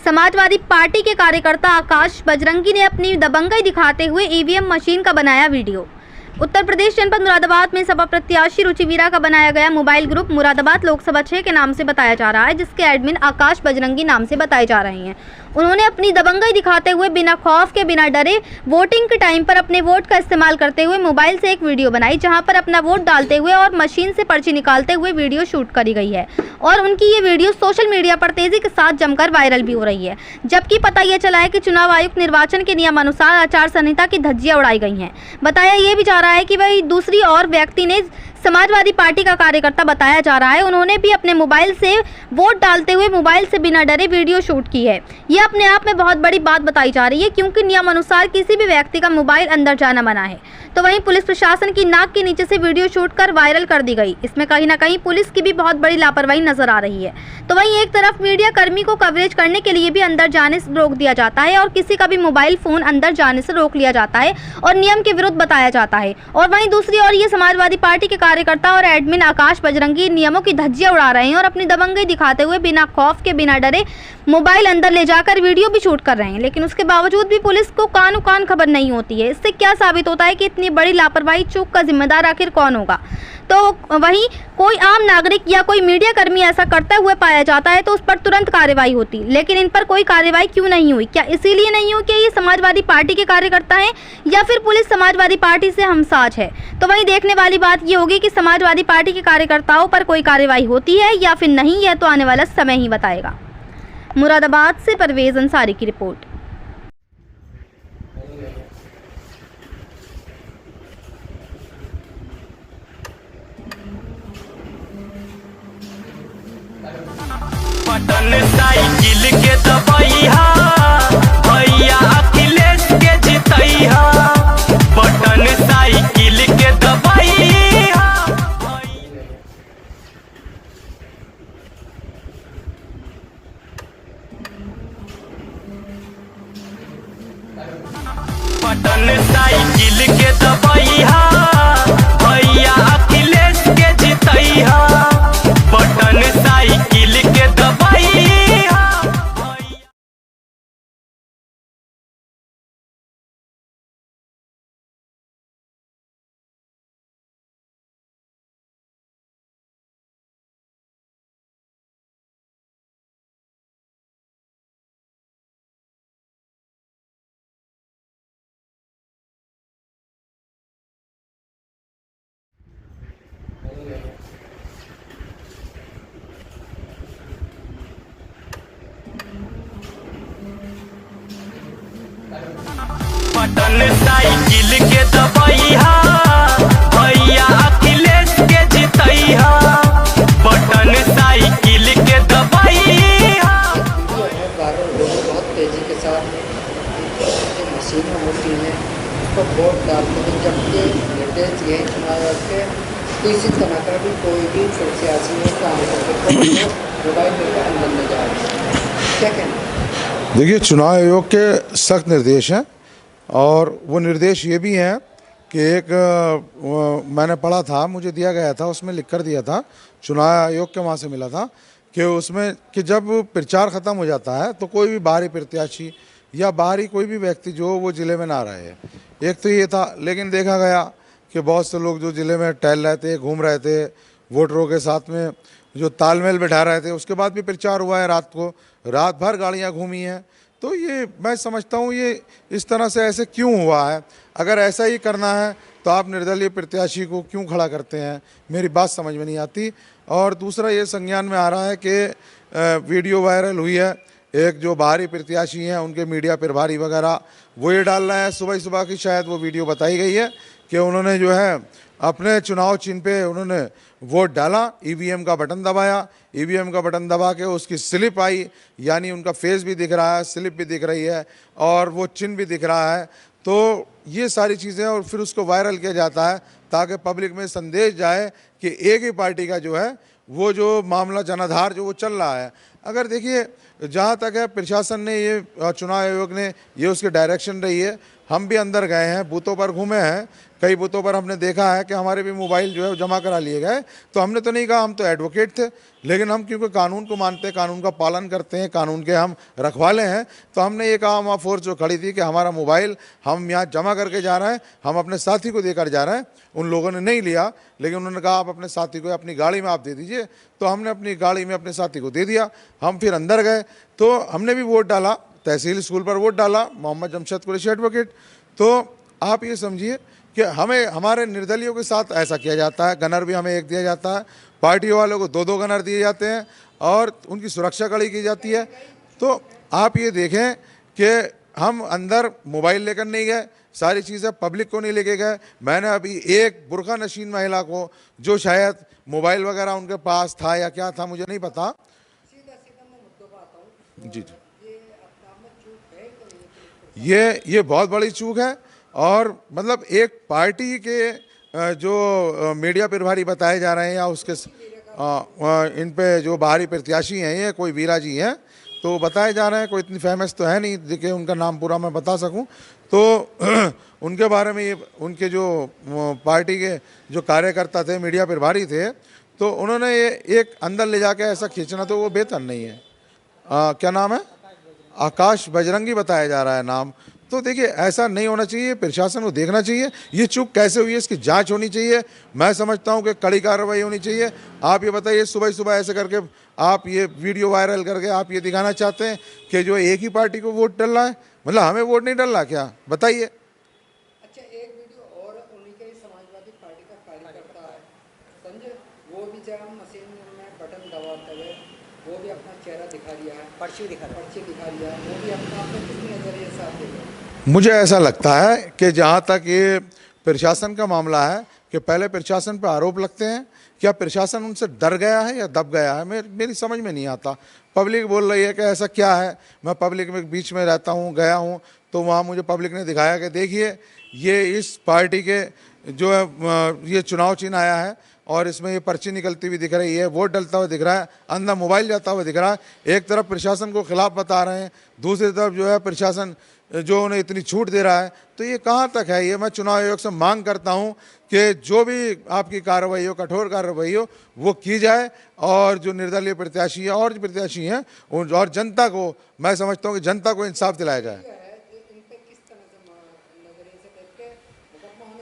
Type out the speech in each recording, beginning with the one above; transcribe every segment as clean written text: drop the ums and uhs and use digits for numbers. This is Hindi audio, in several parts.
समाजवादी पार्टी के कार्यकर्ता आकाश बजरंगी ने अपनी दबंगई दिखाते हुए ईवीएम मशीन का बनाया वीडियो। उत्तर प्रदेश जनपद मुरादाबाद में सपा प्रत्याशी रुचिवीरा का बनाया गया मोबाइल ग्रुप मुरादाबाद लोकसभा 6 के नाम से बताया जा रहा है, जिसके एडमिन आकाश बजरंगी नाम से बताए जा रहे हैं। उन्होंने अपनी दबंगई दिखाते हुए बिना खौफ के बिना डरे वोटिंग के टाइम पर अपने वोट का इस्तेमाल करते हुए मोबाइल से एक वीडियो बनाई, जहां पर अपना वोट डालते हुए और मशीन से पर्ची निकालते हुए वीडियो शूट करी गई है और उनकी ये वीडियो सोशल मीडिया पर तेजी के साथ जमकर वायरल भी हो रही है। जबकि पता यह चला है कि चुनाव आयुक्त निर्वाचन के नियमानुसार आचार संहिता की धज्जियां उड़ाई गई हैं। बताया यह भी जा रहा है कि वही दूसरी और व्यक्ति ने समाजवादी पार्टी का कार्यकर्ता बताया जा रहा है, उन्होंने भी अपने मोबाइल से वोट डालते हुए मोबाइल से बिना डरे वीडियो शूट की है। यह अपने आप में बहुत बड़ी बात बताई जा रही है, क्योंकि नियमानुसार किसी भी व्यक्ति का मोबाइल अंदर जाना मना है। तो वहीं पुलिस प्रशासन की नाक के नीचे से वीडियो शूट कर वायरल कर दी गई। इसमें कहीं ना कहीं पुलिस की भी बहुत बड़ी लापरवाही नजर आ रही है। तो वहीं एक तरफ मीडिया कर्मी को कवरेज करने के लिए भी अंदर जाने से रोक दिया जाता है और किसी का भी मोबाइल फोन अंदर जाने से रोक लिया जाता है और नियम के विरुद्ध बताया जाता है, और वहीं दूसरी ओर ये समाजवादी पार्टी के कार्यकर्ता और एडमिन आकाश बजरंगी नियमों की धज्जियां उड़ा रहे हैं और अपनी दबंगई दिखाते हुए बिना खौफ के बिना डरे मोबाइल अंदर ले जाकर वीडियो भी शूट कर रहे हैं। लेकिन उसके बावजूद भी पुलिस को कानो कान खबर नहीं होती है। इससे क्या साबित होता है कि इतनी बड़ी लापरवाही चूक का जिम्मेदार आखिर कौन होगा? तो वहीं कोई आम नागरिक या कोई मीडिया कर्मी ऐसा करते हुए पाया जाता है तो उस पर तुरंत कार्रवाई होती, लेकिन इन पर कोई कार्रवाई क्यों नहीं हुई? क्या इसीलिए नहीं हुई कि ये समाजवादी पार्टी के कार्यकर्ता हैं या फिर पुलिस समाजवादी पार्टी से हमसाज है? तो वहीं देखने वाली बात ये होगी कि समाजवादी पार्टी के कार्यकर्ताओं पर कोई कार्रवाई होती है या फिर नहीं, यह तो आने वाला समय ही बताएगा। मुरादाबाद से परवेज अंसारी की रिपोर्ट। बटन साइकिल के दबैया भैया अखिलेश के जितैया, बटन साइकिल के दबैया। बटन साइकिल के दबैया भैया अखिलेश के जितैया, बटन साइकिल के दबैया। बटन साइकिल के दबैया भैया अखिलेश के जितैया, बटन साइकिल के दबैया। बहुत तेजी के साथ मशीन होती है उसको वोट डालते हैं, जबकि निर्देश ये चुनाव आयोग के किसी तरह का भी कोई भी प्रत्याशी हो काम करके मोबाइल लेकर अंदर ले जा रहे हैं, क्या कहना? देखिए, चुनाव आयोग के सख्त निर्देश हैं और वो निर्देश ये भी हैं कि एक मैंने पढ़ा था, मुझे दिया गया था, उसमें लिख कर दिया था, चुनाव आयोग के वहाँ से मिला था कि उसमें कि जब प्रचार ख़त्म हो जाता है तो कोई भी बाहरी प्रत्याशी या बाहरी कोई भी व्यक्ति जो वो ज़िले में ना रहे। एक तो ये था, लेकिन देखा गया कि बहुत से लोग जो ज़िले में टहल रहे थे, घूम रहे थे, वोटरों के साथ में जो तालमेल बैठा रहे थे, उसके बाद भी प्रचार हुआ है। रात को रात भर गाड़ियाँ घूमी हैं। तो ये मैं समझता हूँ ये इस तरह से ऐसे क्यों हुआ है? अगर ऐसा ही करना है तो आप निर्दलीय प्रत्याशी को क्यों खड़ा करते हैं? मेरी बात समझ में नहीं आती। और दूसरा ये संज्ञान में आ रहा है कि वीडियो वायरल हुई है, एक जो बाहरी प्रत्याशी हैं उनके मीडिया प्रभारी वगैरह वो ये डाल रहे हैं। सुबह की शायद वो वीडियो बताई गई है कि उन्होंने जो है अपने चुनाव चिन्ह पे उन्होंने वोट डाला, ईवीएम का बटन दबाया, ईवीएम का बटन दबा के उसकी स्लिप आई, यानी उनका फेस भी दिख रहा है, स्लिप भी दिख रही है और वो चिन्ह भी दिख रहा है। तो ये सारी चीज़ें और फिर उसको वायरल किया जाता है ताकि पब्लिक में संदेश जाए कि एक ही पार्टी का जो है वो जो मामला जनाधार जो वो चल रहा है। अगर देखिए, जहाँ तक है प्रशासन ने ये चुनाव आयोग ने ये उसकी डायरेक्शन रही है, हम भी अंदर गए हैं, बूथों पर घूमे हैं, कई बूथों पर हमने देखा है कि हमारे भी मोबाइल जो है जमा करा लिए गए। तो हमने तो नहीं कहा, हम तो एडवोकेट थे, लेकिन हम क्योंकि कानून को मानते हैं, कानून का पालन करते हैं, कानून के हम रखवाले हैं, तो हमने ये कहा, वहाँ फोर्स जो खड़ी थी कि हमारा मोबाइल हम यहाँ जमा करके जा रहे हैं, हम अपने साथी को देकर जा रहे हैं। उन लोगों ने नहीं लिया, लेकिन उन्होंने कहा आप अपने साथी को अपनी गाड़ी में आप दे दीजिए। तो हमने अपनी गाड़ी में अपने साथी को दे दिया। हम फिर अंदर गए तो हमने भी वोट डाला, तहसील स्कूल पर वोट डाला, मोहम्मद जमशेद कुरैशी एडवोकेट। तो आप ये समझिए कि हमें हमारे निर्दलियों के साथ ऐसा किया जाता है। गनर भी हमें एक दिया जाता है, पार्टी वालों को 2-2 गनर दिए जाते हैं और उनकी सुरक्षा कड़ी की जाती है। तो आप ये देखें कि हम अंदर मोबाइल लेकर नहीं गए, सारी चीज़ें पब्लिक को नहीं लेके गए। मैंने अभी एक बुर्का नशीन महिला को, जो शायद मोबाइल वगैरह उनके पास था या क्या था मुझे नहीं पता। जी जी, ये बहुत बड़ी चूक है। और मतलब एक पार्टी के जो मीडिया प्रभारी बताए जा रहे हैं या उसके इन पे जो बाहरी प्रत्याशी हैं, ये कोई वीरा जी हैं, तो बताए जा रहे हैं, कोई इतनी फेमस तो है नहीं देखिए उनका नाम पूरा मैं बता सकूं। तो उनके बारे में ये उनके जो पार्टी के जो कार्यकर्ता थे, मीडिया प्रभारी थे, तो उन्होंने ये एक अंदर ले जाके ऐसा खींचना तो वो बेहतर नहीं है। क्या नाम है? आकाश बजरंगी बताया जा रहा है नाम। तो देखिए ऐसा नहीं होना चाहिए, प्रशासन को देखना चाहिए ये चूक कैसे हुई है, इसकी जांच होनी चाहिए। मैं समझता हूं कि कड़ी कार्रवाई होनी चाहिए। आप ये बताइए, सुबह सुबह ऐसे करके आप ये वीडियो वायरल करके आप ये दिखाना चाहते हैं कि जो एक ही पार्टी को वोट डलना है, मतलब हमें वोट नहीं डलना क्या? बताइए। अच्छा, एक वीडियो और उन्हीं के समाजवादी पार्टी का कार्यकर्ता है संजय, वो भी जब मशीन में बटन दबाते हुए वो भी अपना चेहरा दिखा दिया है, पर्ची दिखा दिया है, वो भी अपना किस नजरिए से आप देख रहे हैं? मुझे ऐसा लगता है कि जहाँ तक ये प्रशासन का मामला है कि पहले प्रशासन पर आरोप लगते हैं, क्या प्रशासन उनसे डर गया है या दब गया है? मेरी समझ में नहीं आता। पब्लिक बोल रही है कि ऐसा क्या है। मैं पब्लिक में बीच में रहता हूँ, गया हूँ, तो वहाँ मुझे पब्लिक ने दिखाया कि देखिए ये इस पार्टी के जो है ये चुनाव चिन्ह आया है और इसमें ये पर्ची निकलती हुई दिख रही है, वोट डलता हुआ दिख रहा है, अंदर मोबाइल जाता हुआ दिख रहा है। एक तरफ प्रशासन को खिलाफ बता रहे हैं, दूसरी तरफ जो है प्रशासन जो उन्हें इतनी छूट दे रहा है। तो ये कहाँ तक है? ये मैं चुनाव आयोग से मांग करता हूँ कि जो भी आपकी कार्रवाई हो, कठोर कार्रवाई हो, वो की जाए। और जो निर्दलीय प्रत्याशी है और जो प्रत्याशी हैं और जनता को, मैं समझता हूँ कि जनता को इंसाफ दिलाया जाए।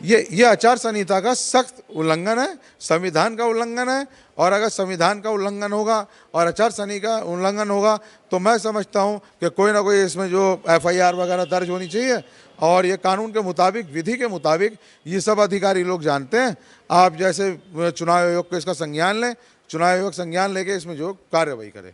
ये आचार संहिता का सख्त उल्लंघन है, संविधान का उल्लंघन है। और अगर संविधान का उल्लंघन होगा और आचार संहिता का उल्लंघन होगा तो मैं समझता हूं कि कोई ना कोई इसमें जो FIR वगैरह दर्ज होनी चाहिए। और ये कानून के मुताबिक, विधि के मुताबिक ये सब अधिकारी लोग जानते हैं। आप जैसे चुनाव आयोग को इसका संज्ञान लें, चुनाव आयोग संज्ञान लेके इसमें जो कार्रवाई करे।